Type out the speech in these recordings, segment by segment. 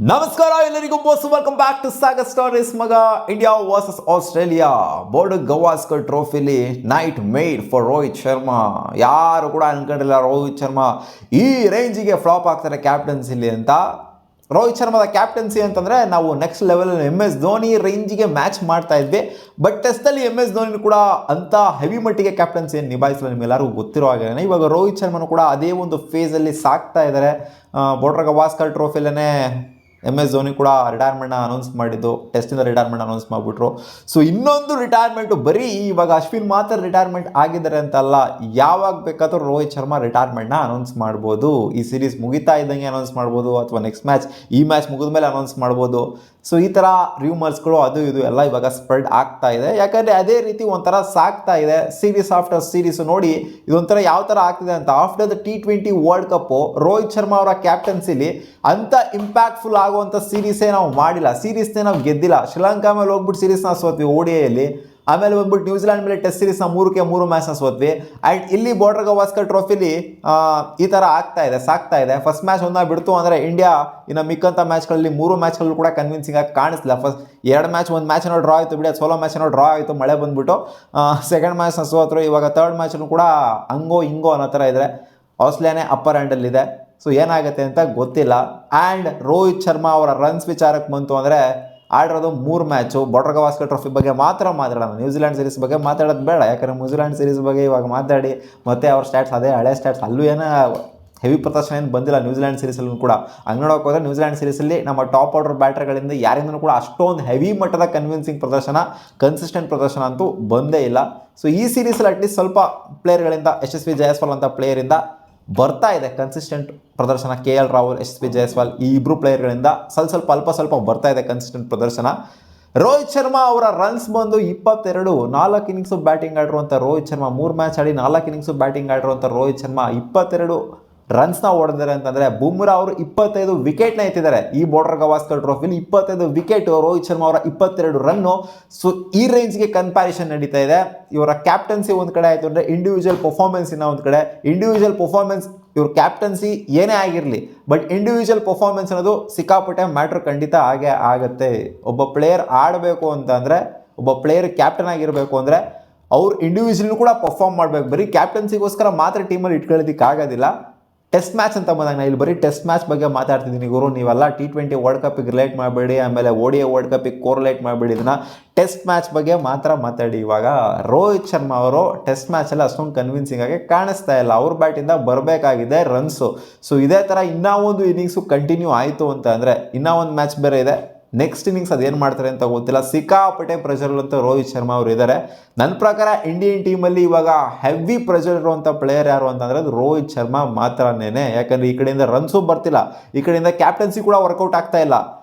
ನಮಸ್ಕಾರ ಎಲ್ಲರಿಗೂ boss welcome back to Sagar stories. ಮಗ India versus Australia Border Gavaskar ಟ್ರೋಫಿಲಿ nightmare for Rohit Sharma. ಯಾರು ಕೂಡ ಅನ್ಕೊಂಡಿಲ್ಲ ರೋಹಿತ್ ಶರ್ಮಾ ಈ ರೇಂಜಿಗೆ ಫ್ಲಾಪ್ ಆಗ್ತಾರೆ ಕ್ಯಾಪ್ಟನ್ಸಿಲಿ ಅಂತ. ರೋಹಿತ್ ಶರ್ಮಾದ ಕ್ಯಾಪ್ಟನ್ಸಿ ಅಂತಂದರೆ ನಾವು ನೆಕ್ಸ್ಟ್ ಲೆವೆಲ್ MS ಧೋನಿ ರೇಂಜಿಗೆ ಮ್ಯಾಚ್ ಮಾಡ್ತಾ ಇದ್ವಿ. ಬಟ್ ಟೆಸ್ಟಲ್ಲಿ MS ಧೋನಿ ಕೂಡ ಅಂಥ ಹೆವಿ ಮಟ್ಟಿಗೆ ಕ್ಯಾಪ್ಟನ್ಸಿಯನ್ನು ನಿಭಾಯಿಸಲು ನಿಮ್ಮೆಲ್ಲರಿಗೂ ಗೊತ್ತಿರೋ ಹಾಗೆ ಇವಾಗ ರೋಹಿತ್ ಶರ್ಮನು ಕೂಡ ಅದೇ ಒಂದು ಫೇಸಲ್ಲಿ ಸಾಕ್ತಾ ಇದ್ದಾರೆ. ಬೋರ್ಡ್ ಗವಾಸ್ಕರ್ ಟ್ರೋಫಿಲೇ MS ಧೋನಿ ಕೂಡ ರಿಟೈರ್ಮೆಂಟ್ನ ಅನೌನ್ಸ್ ಮಾಡಿದ್ದು, ಟೆಸ್ಟಿಂದ ರಿಟೈರ್ಮೆಂಟ್ ಅನೌನ್ಸ್ ಮಾಡಿಬಿಟ್ರು. ಸೊ ಇನ್ನೊಂದು ರಿಟೈರ್ಮೆಂಟು ಬರೀ ಇವಾಗ ಅಶ್ವಿನ್ ಮಾತ್ರ ರಿಟೈರ್ಮೆಂಟ್ ಆಗಿದ್ದಾರೆ ಅಂತಲ್ಲ, ಯಾವಾಗ ಬೇಕಾದರೂ ರೋಹಿತ್ ಶರ್ಮಾ ರಿಟೈರ್ಮೆಂಟ್ನ ಅನೌನ್ಸ್ ಮಾಡ್ಬೋದು. ಈ ಸೀರೀಸ್ ಮುಗಿತಾ ಇದ್ದಂಗೆ ಅನೌನ್ಸ್ ಮಾಡ್ಬೋದು, ಅಥವಾ ನೆಕ್ಸ್ಟ್ ಮ್ಯಾಚ್ ಈ ಮ್ಯಾಚ್ ಮುಗಿದ ಮೇಲೆ ಅನೌನ್ಸ್ ಮಾಡ್ಬೋದು. ಸೊ ಈ ಥರ ರೂಮರ್ಸ್ಗಳು ಅದು ಇದು ಎಲ್ಲ ಇವಾಗ ಸ್ಪ್ರೆಡ್ ಆಗ್ತಾ ಇದೆ. ಯಾಕಂದರೆ ಅದೇ ರೀತಿ ಒಂಥರ ಸಾಕ್ತಾ ಇದೆ ಸೀರೀಸ್ ಆಫ್ಟರ್ ಸೀರೀಸು. ನೋಡಿ ಇದೊಂಥರ ಯಾವ ಥರ ಆಗ್ತಿದೆ ಅಂತ, after the T20 world cup Rohit Sharma ಅವರ ಕ್ಯಾಪ್ಟನ್ಸಿಲಿ ಅಂಥ ಇಂಪ್ಯಾಕ್ಟ್ಫುಲ್ ಆಗುವಂಥ ಸೀರೀಸೇ ನಾವು ಮಾಡಿಲ್ಲ, ಸೀರೀಸ್ನೇ ನಾವು ಗೆದ್ದಿಲ್ಲ. ಶ್ರೀಲಂಕಾ ಮೇಲೆ ಹೋಗ್ಬಿಟ್ಟು ಸೀರೀಸ್ನ ಸೋತ್ವಿ ODIಯಲ್ಲಿ, ಆಮೇಲೆ ಬಂದ್ಬಿಟ್ಟು ನ್ಯೂಜಿಲ್ಯಾಂಡ್ ಮೇಲೆ ಟೆಸ್ಟ್ ಸೀರೀಸ್ನ 3-3 ಮ್ಯಾಚ್ನ ಸೋತ್ವಿ. ಆ್ಯಂಡ್ ಇಲ್ಲಿ ಬೋರ್ಡ್ ಗವಾಸ್ಕರ್ ಟ್ರೋಫಿಲಿ ಈ ಥರ ಸಾಕ್ತಾ ಇದೆ. ಫಸ್ಟ್ ಮ್ಯಾಚ್ ಒಂದ ಬಿಡ್ತು ಅಂದರೆ ಇಂಡಿಯಾ ಇನ್ನು ಮಿಕ್ಕಂಥ ಮ್ಯಾಚ್ಗಳಲ್ಲಿ 3 ಮ್ಯಾಚ್ಗಳು ಕೂಡ ಕನ್ವಿನ್ಸಿಂಗ್ ಆಗಿ ಕಾಣಿಸ್ಲಿಲ್ಲ. ಫಸ್ಟ್ 2 ಮ್ಯಾಚ್, ಒಂದು ಮ್ಯಾಚ್ ಏನೋ ಡ್ರಾ ಆಯಿತು ಬಿಡಿ, ಸೋಲೋ ಮ್ಯಾಚ್ ಏನೋ ಡ್ರಾ ಆಯಿತು, ಮಳೆ ಬಂದ್ಬಿಟ್ಟು ಸೆಕೆಂಡ್ ಮ್ಯಾಚ್ನ ಸೋತರು. ಇವಾಗ ಥರ್ಡ್ ಮ್ಯಾಚ್ನು ಕೂಡ ಹಂಗೋ ಹಿಂಗೋ ಅನ್ನೋ ಥರ ಇದ್ದಾರೆ. ಆಸ್ಟ್ರೇಲಿಯಾನೇ ಅಪ್ಪರ್ ಹ್ಯಾಂಡಲ್ಲಿದೆ. ಸೊ ಏನಾಗುತ್ತೆ ಅಂತ ಗೊತ್ತಿಲ್ಲ. ಆ್ಯಂಡ್ ರೋಹಿತ್ ಶರ್ಮಾ ಅವರ ರನ್ಸ್ ವಿಚಾರಕ್ಕೆ ಬಂತು ಅಂದರೆ ಆಡಿರೋದು 3 ಮ್ಯಾಚು. ಬೋರ್ಡ್ ಗವಾಸ್ಕರ್ ಟ್ರೋಫಿ ಬಗ್ಗೆ ಮಾತ್ರ ಮಾತಾಡೋಣ, ನ್ಯೂಜಿಲ್ಯಾಂಡ್ ಸೀರೀಸ್ ಬಗ್ಗೆ ಮಾತಾಡೋದು ಬೇಡ. ಯಾಕಂದರೆ ನ್ಯೂಜಿಲ್ಯಾಂಡ್ ಸೀರೀಸ್ ಬಗ್ಗೆ ಇವಾಗ ಮಾತಾಡಿ ಮತ್ತೆ ಅವ್ರ ಸ್ಟ್ಯಾಟ್ಸ್ ಅದೇ ಹಳೆ ಸ್ಟ್ಯಾಟ್ಸ್, ಅಲ್ಲೂ ಏನೋ ಹೆವಿ ಪ್ರದರ್ಶನ ಏನು ಬಂದಿಲ್ಲ ನ್ಯೂಜಿಲ್ಯಾಂಡ್ ಸೀರೀಸಲ್ಲೂ ಕೂಡ. ಹಂಗೆ ನೋಡೋಕೆ ಹೋದರೆ ನ್ಯೂಜಿಲ್ಯಾಂಡ್ ಸೀರೀಸಲ್ಲಿ ನಮ್ಮ ಟಾಪ್ ಆರ್ಡರ್ ಬ್ಯಾಟರ್ಗಳಿಂದ ಯಾರಿಂದನೂ ಕೂಡ ಅಷ್ಟೊಂದು ಹೆವಿ ಮಟ್ಟದ ಕನ್ವಿನ್ಸಿಂಗ್ ಪ್ರದರ್ಶನ, ಕನ್ಸಿಸ್ಟೆಂಟ್ ಪ್ರದರ್ಶನ ಅಂತೂ ಬಂದೇ ಇಲ್ಲ. ಸೊ ಈ ಸೀರೀಸಲ್ಲಿ ಅಟ್ಲೀಸ್ಟ್ ಸ್ವಲ್ಪ ಪ್ಲೇಯರ್ಗಳಿಂದ, ಯಶಸ್ವಿ ಜಯಸ್ವಾಲ್ ಅಂತ ಪ್ಲೇಯರಿಂದ ಬರ್ತಾ ಇದೆ ಕನ್ಸಿಸ್ಟೆಂಟ್ ಪ್ರದರ್ಶನ. KL ರಾಹುಲ್, ಯಶಸ್ವಿ ಜಯಸ್ವಾಲ್ ಈ ಇಬ್ಬರು ಪ್ಲೇಯರ್ಗಳಿಂದ ಸ್ವಲ್ಪ ಬರ್ತಾ ಇದೆ ಕನ್ಸಿಸ್ಟೆಂಟ್ ಪ್ರದರ್ಶನ. ರೋಹಿತ್ ಶರ್ಮಾ ಅವರ ರನ್ಸ್ ಬಂದು 22, 4 ಇನ್ನಿಂಗ್ಸು ಬ್ಯಾಟಿಂಗ್ ಆಡಿರುವಂಥ ರೋಹಿತ್ ಶರ್ಮಾ, 3 ಮ್ಯಾಚ್ ಆಡಿ 4 ಇನ್ನಿಂಗ್ಸು ಬ್ಯಾಟಿಂಗ್ ಆಡಿರುವಂಥ ರೋಹಿತ್ ಶರ್ಮಾ 22 ರನ್ಸ್ನ ಹೊಡೆದಿದ್ದಾರೆ ಅಂತಂದರೆ, ಬುಮ್ರಾ ಅವರು 25 ವಿಕೆಟ್ನ ಎತ್ತಿದ್ದಾರೆ. ಈ ಬೋರ್ಡ್ ಗವಾಸ್ಕರ್ ಟ್ರೋಫಿಲಿ 25 ವಿಕೆಟ್, ರೋಹಿತ್ ಶರ್ಮಾ ಅವರ 22 ರನ್ನು. ಸೊ ಈ ರೇಂಜ್ಗೆ ಕಂಪ್ಯಾರಿಸನ್ ನಡೀತಾ ಇದೆ. ಇವರ ಕ್ಯಾಪ್ಟನ್ಸಿ ಒಂದು ಕಡೆ ಆಯಿತು ಅಂದರೆ ಇಂಡಿವಿಜುವಲ್ ಪರ್ಫಾರ್ಮೆನ್ಸಿನ ಒಂದು ಕಡೆ. ಇಂಡಿವಿಜುವಲ್ ಪರ್ಫಾರ್ಮೆನ್ಸ್ ಇವ್ರ ಕ್ಯಾಪ್ಟನ್ಸಿ ಏನೇ ಆಗಿರಲಿ, ಬಟ್ ಇಂಡಿವಿಜುವಲ್ ಪರ್ಫಾರ್ಮೆನ್ಸ್ ಅನ್ನೋದು ಸಿಕ್ಕಾಪಟ್ಟೆ ಮ್ಯಾಟ್ರ್ ಖಂಡಿತ ಆಗೇ ಆಗುತ್ತೆ. ಒಬ್ಬ ಪ್ಲೇಯರ್ ಆಡಬೇಕು ಅಂತ ಅಂದರೆ, ಒಬ್ಬ ಪ್ಲೇಯರ್ ಕ್ಯಾಪ್ಟನ್ ಆಗಿರಬೇಕು ಅಂದರೆ ಅವ್ರು ಇಂಡಿವಿಜುವಲ್ ಕೂಡ ಪರ್ಫಾರ್ಮ್ ಮಾಡಬೇಕು. ಬರೀ ಕ್ಯಾಪ್ಟನ್ಸಿಗೋಸ್ಕರ ಮಾತ್ರ ಟೀಮಲ್ಲಿ ಇಟ್ಕೊಳ್ಳೋದಕ್ಕಾಗೋದಿಲ್ಲ. ಟೆಸ್ಟ್ ಮ್ಯಾಚ್ ಅಂತ ಬಂದಾಗ ನಾನು ಇಲ್ಲಿ ಬರೀ ಟೆಸ್ಟ್ ಮ್ಯಾಚ್ ಬಗ್ಗೆ ಮಾತಾಡ್ತಿದ್ದೀನಿ ಗುರು, ನೀವೆಲ್ಲ T20 ವರ್ಲ್ಡ್ ಕಪ್ಪಿಗೆ ರಿಲೇಟ್ ಮಾಡಬೇಡಿ, ಆಮೇಲೆ ODI ವರ್ಲ್ಡ್ ಕಪ್ಪಿಗೆ ಕೋರಿಲೇಟ್ ಮಾಡಬೇಡಿ. ಇದನ್ನು ಟೆಸ್ಟ್ ಮ್ಯಾಚ್ ಬಗ್ಗೆ ಮಾತ್ರ ಮಾತಾಡಿ. ಇವಾಗ ರೋಹಿತ್ ಶರ್ಮಾ ಅವರು ಟೆಸ್ಟ್ ಮ್ಯಾಚಲ್ಲಿ ಅಷ್ಟೊಂದು ಕನ್ವಿನ್ಸಿಂಗ್ ಆಗಿ ಕಾಣಿಸ್ತಾ ಇಲ್ಲ. ಅವ್ರ ಬ್ಯಾಟಿಂದ ಬರಬೇಕಾಗಿದೆ ರನ್ಸು. ಸೊ ಇದೇ ಥರ ಇನ್ನೂ ಒಂದು ಇನ್ನಿಂಗ್ಸು ಕಂಟಿನ್ಯೂ ಆಯಿತು ಅಂತ ಅಂದರೆ, ಇನ್ನೂ ಒಂದು ಮ್ಯಾಚ್ ಬೇರೆ ಇದೆ, ನೆಕ್ಸ್ಟ್ ಇನ್ನಿಂಗ್ಸ್ ಅದೇನು ಮಾಡ್ತಾರೆ ಅಂತ ಗೊತ್ತಿಲ್ಲ. ಸಿಕ್ಕಾಪಟ್ಟೆ ಪ್ರೆಷರ್ ಅಂತ ರೋಹಿತ್ ಶರ್ಮಾ ಅವರು ಇದ್ದಾರೆ. ನನ್ನ ಪ್ರಕಾರ ಇಂಡಿಯನ್ ಟೀಮಲ್ಲಿ ಇವಾಗ ಹೆವಿ ಪ್ರೆಷರ್ ಇರುವಂಥ ಪ್ಲೇಯರ್ ಯಾರು ಅಂತಂದರೆ ಅದು ರೋಹಿತ್ ಶರ್ಮಾ ಮಾತ್ರನೇ. ಯಾಕಂದರೆ ಈ ಕಡೆಯಿಂದ ರನ್ಸು ಬರ್ತಿಲ್ಲ, ಈ ಕಡೆಯಿಂದ ಕ್ಯಾಪ್ಟನ್ಸಿ ಕೂಡ ವರ್ಕೌಟ್ ಆಗ್ತಾ ಇಲ್ಲ.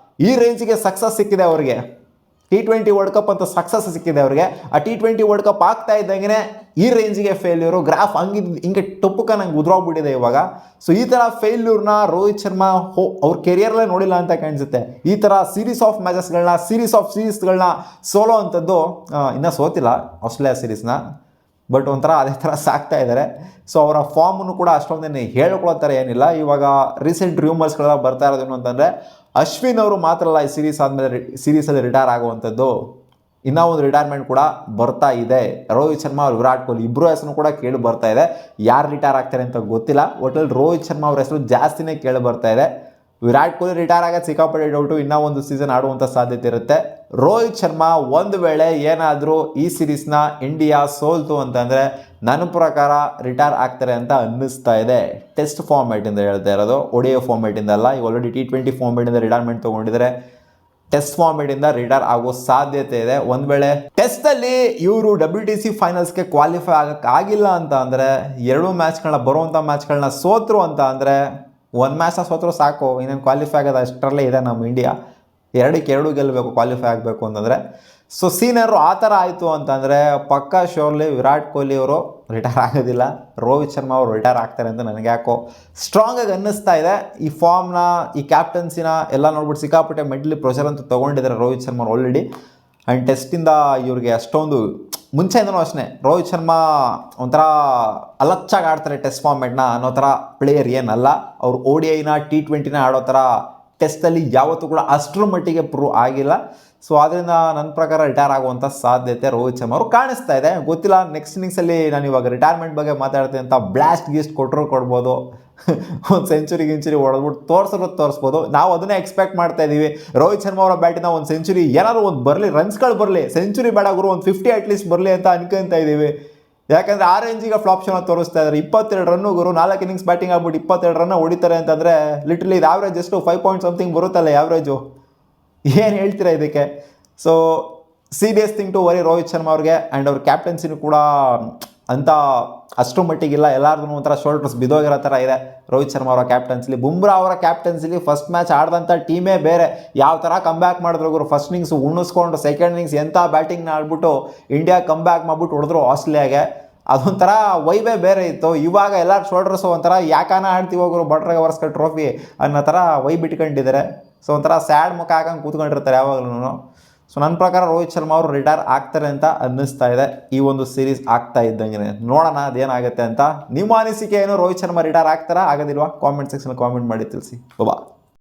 ಈ ರೇಂಜಿಗೆ ಸಕ್ಸಸ್ ಸಿಕ್ಕಿದೆ ಅವರಿಗೆ, T20 ವರ್ಲ್ಡ್ ಕಪ್ ಅಂತ ಸಕ್ಸಸ್ ಸಿಕ್ಕಿದೆ ಅವ್ರಿಗೆ. ಆ T20 ವರ್ಲ್ಡ್ ಕಪ್ ಆಗ್ತಾ ಇದ್ದಂಗೆ ಈ ರೇಂಜಿಗೆ ಫೇಲ್ಯೂರು, ಗ್ರಾಫ್ ಹಿಂಗೆ ಟೊಪ್ಪಕ್ಕೆ ನಂಗೆ ಉದ್ರೋಗ್ಬಿಟ್ಟಿದೆ ಇವಾಗ. ಸೊ ಈ ಥರ ಫೇಲ್ಯೂರ್ನ ರೋಹಿತ್ ಶರ್ಮಾ ಅವ್ರ ಕೆರಿಯರ್ಲೇ ನೋಡಿಲ್ಲ ಅಂತ ಕಾಣಿಸುತ್ತೆ. ಈ ಥರ ಸೀರೀಸ್ ಆಫ್ ಮ್ಯಾಚಸ್ಗಳನ್ನ, ಸೀರೀಸ್ಗಳನ್ನ ಸೋಲೋ ಅಂಥದ್ದು ಇನ್ನೂ ಸೋತಿಲ್ಲ ಆಸ್ಟ್ರೇಲಿಯಾ ಸೀರೀಸ್ನ, ಬಟ್ ಒಂಥರ ಅದೇ ಥರ ಸಾಕ್ತಾ ಇದ್ದಾರೆ. ಸೊ ಅವರ ಫಾರ್ಮನ್ನು ಕೂಡ ಅಷ್ಟೊಂದೇನು ಹೇಳ್ಕೊಳ್ಳೋ ಥರ ಏನಿಲ್ಲ. ಇವಾಗ ರೀಸೆಂಟ್ ರೂಮರ್ಸ್ಗಳೆಲ್ಲ ಬರ್ತಾ ಇರೋದೇನು ಅಂತಂದರೆ, ಅಶ್ವಿನ್ ಅವರು ಮಾತ್ರ ಅಲ್ಲ ಈ ಸೀರೀಸ್ ಆದಮೇಲೆ ಸೀರೀಸಲ್ಲಿ ರಿಟೈರ್ ಆಗುವಂಥದ್ದು, ಇನ್ನೂ ಒಂದು ರಿಟೈರ್ಮೆಂಟ್ ಕೂಡ ಬರ್ತಾ ಇದೆ. ರೋಹಿತ್ ಶರ್ಮಾ ಅವ್ರು, ವಿರಾಟ್ ಕೊಹ್ಲಿ ಇಬ್ಬರು ಹೆಸರು ಕೂಡ ಕೇಳಿ ಬರ್ತಾ ಇದೆ. ಯಾರು ರಿಟೈರ್ ಆಗ್ತಾರೆ ಅಂತ ಗೊತ್ತಿಲ್ಲ, ಒಟ್ಟಲ್ಲಿ ರೋಹಿತ್ ಶರ್ಮಾ ಅವ್ರ ಹೆಸರು ಜಾಸ್ತಿನೇ ಕೇಳಿ ಬರ್ತಾ ಇದೆ. ವಿರಾಟ್ ಕೊಹ್ಲಿ ರಿಟೈರ್ ಆಗೋದು ಸಿಕ್ಕಾಪಟ್ಟೆ ಡೌಟು, ಇನ್ನೂ ಒಂದು ಸೀಸನ್ ಆಡುವಂಥ ಸಾಧ್ಯತೆ ಇರುತ್ತೆ. ರೋಹಿತ್ ಶರ್ಮಾ ಒಂದು ವೇಳೆ ಏನಾದರೂ ಈ ಸೀರೀಸ್ನ ಇಂಡಿಯಾ ಸೋಲ್ತು ಅಂತಂದರೆ ನನ್ನ ಪ್ರಕಾರ ರಿಟೈರ್ ಆಗ್ತಾರೆ ಅಂತ ಅನ್ನಿಸ್ತಾ ಇದೆ. ಟೆಸ್ಟ್ ಫಾರ್ಮ್ಯಾಟಿಂದ ಹೇಳ್ತಾ ಇರೋದು, ODI ಫಾರ್ಮ್ಯಾಟಿಂದ ಅಲ್ಲ. ಈಗ ಆಲ್ರೆಡಿ T20 ಫಾರ್ಮ್ಯಾಟಿಂದ ರಿಟೈರ್ಮೆಂಟ್ ತೊಗೊಂಡಿದ್ದಾರೆ, ಟೆಸ್ಟ್ ಫಾರ್ಮ್ಯಾಟಿಂದ ರಿಟೈರ್ ಆಗೋ ಸಾಧ್ಯತೆ ಇದೆ. ಒಂದು ವೇಳೆ ಟೆಸ್ಟಲ್ಲಿ ಇವರು WTC ಫೈನಲ್ಸ್ಗೆ ಕ್ವಾಲಿಫೈ ಆಗೋಕ್ಕಾಗಿಲ್ಲ ಅಂತ ಅಂದರೆ, 2 ಮ್ಯಾಚ್ಗಳನ್ನ ಬರುವಂಥ ಮ್ಯಾಚ್ಗಳನ್ನ ಸೋತರು ಅಂತ ಅಂದರೆ, 1 ಮ್ಯಾಚ್ನ ಸೋತರು ಸಾಕು, ಇನ್ನೇನು ಕ್ವಾಲಿಫೈ ಆಗೋದು ಅಷ್ಟರಲ್ಲೇ ಇದೆ ನಮ್ಮ ಇಂಡಿಯಾ. 2 ಗೆಲ್ಲಬೇಕು ಕ್ವಾಲಿಫೈ ಆಗಬೇಕು ಅಂತಂದರೆ. ಸೊ ಸೀನಿಯರು ಆ ಥರ ಆಯಿತು ಅಂತಂದರೆ ಪಕ್ಕಾ ಶೋರ್ಲಿ ವಿರಾಟ್ ಕೊಹ್ಲಿ ಅವರು ರಿಟೈರ್ ಆಗೋದಿಲ್ಲ, ರೋಹಿತ್ ಶರ್ಮಾ ಅವರು ರಿಟೈರ್ ಆಗ್ತಾರೆ ಅಂತ ನನಗೆ ಯಾಕೋ ಸ್ಟ್ರಾಂಗಾಗಿ ಅನ್ನಿಸ್ತಾ ಇದೆ. ಈ ಫಾರ್ಮ್ನ, ಈ ಕ್ಯಾಪ್ಟನ್ಸಿನ ಎಲ್ಲ ನೋಡ್ಬಿಟ್ಟು ಸಿಕ್ಕಾಪಟ್ಟೆ ಮೆಂಟಲಿ ಪ್ರೆಷರ್ ಅಂತ ತೊಗೊಂಡಿದ್ದಾರೆ ರೋಹಿತ್ ಶರ್ಮಾ ಆಲ್ರೆಡಿ. ಆ್ಯಂಡ್ ಟೆಸ್ಟಿಂದ ಇವ್ರಿಗೆ ಅಷ್ಟೊಂದು ಮುಂಚೆಯಿಂದನೂ ಅಷ್ಟೇ ರೋಹಿತ್ ಶರ್ಮಾ ಒಂಥರ ಅಲಚ್ಚಾಗಿ ಆಡ್ತಾರೆ ಟೆಸ್ಟ್ ಫಾರ್ಮ್ಯಾಟ್ನ ಅನ್ನೋ ಥರ ಪ್ಲೇಯರ್ ಏನಲ್ಲ. ಅವರು ODIನ T20ನ ಆಡೋ ಥರ ಟೆಸ್ಟಲ್ಲಿ ಯಾವತ್ತೂ ಕೂಡ ಅಷ್ಟರ ಮಟ್ಟಿಗೆ ಪ್ರೂವ್ ಆಗಿಲ್ಲ. ಸೊ ಆದ್ದರಿಂದ ನನ್ನ ಪ್ರಕಾರ ರಿಟೈರ್ ಆಗುವಂಥ ಸಾಧ್ಯತೆ ರೋಹಿತ್ ಶರ್ಮಾ ಅವರು ಕಾಣಿಸ್ತಾ ಇದೆ. ಗೊತ್ತಿಲ್ಲ, ನೆಕ್ಸ್ಟ್ ಇನ್ನಿಂಗ್ಸಲ್ಲಿ ನಾನು ಇವಾಗ ರಿಟೈರ್ಮೆಂಟ್ ಬಗ್ಗೆ ಮಾತಾಡ್ತೀನಿ ಅಂತ ಬ್ಲಾಸ್ಟ್ ಗೀಸ್ಟ್ ಕೊಡ್ಬೋದು, ಒಂದು ಸೆಂಚುರಿ ಹೊಡೆದ್ಬಿಟ್ಟು ತೋರಿಸ್ಬೋದು. ನಾವು ಅದನ್ನೇ ಎಕ್ಸ್ಪೆಕ್ಟ್ ಮಾಡ್ತಾ ಇದ್ದೀವಿ. ರೋಹಿತ್ ಶರ್ಮಾ ಅವರ ಬ್ಯಾಟಿನ ಒಂದು ಸೆಂಚುರಿ ಏನಾದ್ರು ಒಂದು ಬರಲಿ, ರನ್ಸ್ಗಳು ಬರಲಿ, ಸೆಂಚುರಿ ಬೇಡ ಗುರು, ಒಂದು 50 ಅಟ್ಲೀಸ್ಟ್ ಬರಲಿ ಅಂತ ಅನ್ಕೊಂತ ಇದ್ದೀವಿ. ಯಾಕಂದರೆ ಆ ರೇಂಜಿಗೆ ಫ್ಲಾಪ್ ಶೋನ ತೋರಿಸ್ತಾ ಇದ್ದಾರೆ. 22 ರನ್ನು ಗುರು, 4 ಇನ್ನಿಂಗ್ಸ್ ಬ್ಯಾಟಿಂಗ್ ಆಗ್ಬಿಟ್ಟು 22 ರನ್ನ ಹೊಡಿತಾರೆ ಅಂತಂದರೆ ಲಿಟ್ರಲಿ ಇದು ಆವ್ರೇಜ್ ಎಷ್ಟು 5 ಪಾಯಿಂಟ್ ಸಮಥಿಂಗ್ ಬರುತ್ತಲ್ಲ ಆವ್ರೇಜು. ಏನು ಹೇಳ್ತೀರಾ ಇದಕ್ಕೆ? So serious thing to worry Rohit Sharma ಅವ್ರಿಗೆ. ಆ್ಯಂಡ್ ಅವ್ರ ಕ್ಯಾಪ್ಟನ್ಸಿನೂ ಕೂಡ ಅಂತ ಅಷ್ಟು ಮಟ್ಟಿಗಿಲ್ಲ, ಎಲ್ಲಾರ್ದು ಒಂಥರ ಶೋಲ್ಡರ್ಸ್ ಬಿದ್ದೋಗಿರೋ ಥರ ಇದೆ ರೋಹಿತ್ ಶರ್ಮಾ ಅವರ ಕ್ಯಾಪ್ಟನ್ಸಿಲಿ. ಬುಮ್ರಾ ಅವರ ಕ್ಯಾಪ್ಟನ್ಸಿಲಿ ಫಸ್ಟ್ ಮ್ಯಾಚ್ ಆಡಿದಂಥ ಟೀಮೇ ಬೇರೆ, ಯಾವ ಥರ ಕಮ್ ಬ್ಯಾಕ್ ಮಾಡಿದ್ರು ಗುರು. ಫಸ್ಟ್ ಇನ್ನಿಂಗ್ಸ್ ಉಣಿಸ್ಕೊಂಡು ಸೆಕೆಂಡ್ ಇನ್ನಿಂಗ್ಸ್ ಎಂಥ ಬ್ಯಾಟಿಂಗ್ನ ಆಡ್ಬಿಟ್ಟು ಇಂಡಿಯಾ ಕಮ್ ಬ್ಯಾಕ್ ಮಾಡಿಬಿಟ್ಟು ಹೊಡೆದ್ರು ಆಸ್ಟ್ರೇಲಿಯಾಗೆ. ಅದೊಂಥರ ವೈಬೇ ಬೇರೆ ಇತ್ತು. ಇವಾಗ ಎಲ್ಲರ ಶೋಲ್ಡರ್ಸು ಒಂಥರ ಯಾಕಾನ ಆಡ್ತೀವಿ ಹೋಗೋರು ಬಟ್ರ ಗವಾಸ್ಕರ್ ಟ್ರೋಫಿ ಅನ್ನೋ ಥರ ವೈ ಬಿಟ್ಕೊಂಡಿದ್ದಾರೆ. ಸೊ ಒಂಥರ ಸ್ಯಾಡ್ ಮುಖ ಹಾಕಂಗೆ ಕೂತ್ಕೊಂಡಿರ್ತಾರೆ ಯಾವಾಗಲೂ. ಸೊ ನನ್ನ ಪ್ರಕಾರ ರೋಹಿತ್ ಶರ್ಮಾ ಅವರು ರಿಟೈರ್ ಆಗ್ತಾರೆ ಅಂತ ಅನ್ನಿಸ್ತಾ ಇದೆ ಈ ಒಂದು ಸೀರೀಸ್ ಆಗ್ತಾ ಇದ್ದಂಗೆ. ನೋಡೋಣ ಅದೇನಾಗುತ್ತೆ ಅಂತ. ನಿಮ್ಮ ಅನಿಸಿಕೆ ಏನು? ರೋಹಿತ್ ಶರ್ಮಾ ರಿಟೈರ್ ಆಗ್ತಾರಾ ಆಗೋದಿಲ್ವಾ? ಕಾಮೆಂಟ್ ಸೆಕ್ಷನ್ ಕಾಮೆಂಟ್ ಮಾಡಿ ತಿಳಿಸಿ. ಬಾ.